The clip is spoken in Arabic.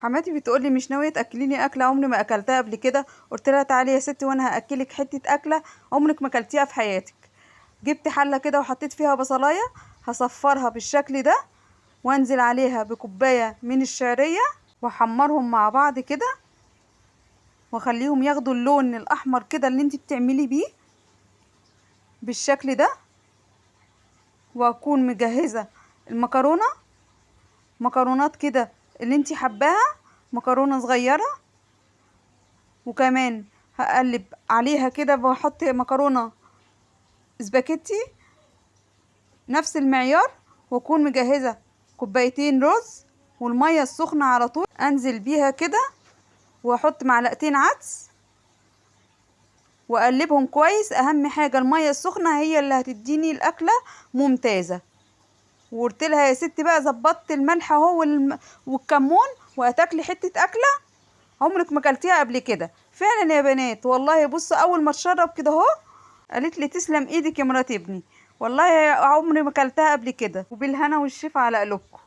حماتي بتقول لي مش ناويه تاكليني اكله عمري ما اكلتها قبل كده. قلت لها تعالي يا ستي وانا هاكلك حته اكله عمرك ما اكلتيها في حياتك. جبت حله كده وحطيت فيها بصلايه، هصفرها بالشكل ده وانزل عليها بكوبايه من الشعريه واحمرهم مع بعض كده واخليهم ياخدوا اللون الاحمر كده اللي انت بتعملي بيه بالشكل ده. واكون مجهزه المكرونه، مكرونات كده اللي انت حباها، مكرونه صغيره. وكمان هقلب عليها كده بحط مكرونه سباكيتي نفس المعيار، واكون مجهزه كوبايتين رز والميه السخنه على طول انزل بيها كده، واحط معلقتين عدس واقلبهم كويس. اهم حاجه الميه السخنه هي اللي هتديني الاكله ممتازه. وقلت لها يا ستي بقى ظبطت الملح اهو والكمون وهتاكلي حته اكله عمرك ما اكلتيها قبل كده فعلا يا بنات. والله بصوا اول ما تشرب كده اهو قالت لي تسلم ايدك يا مرات ابني، والله عمري ما اكلتها قبل كده. وبالهنا والشفا على قلوبكم.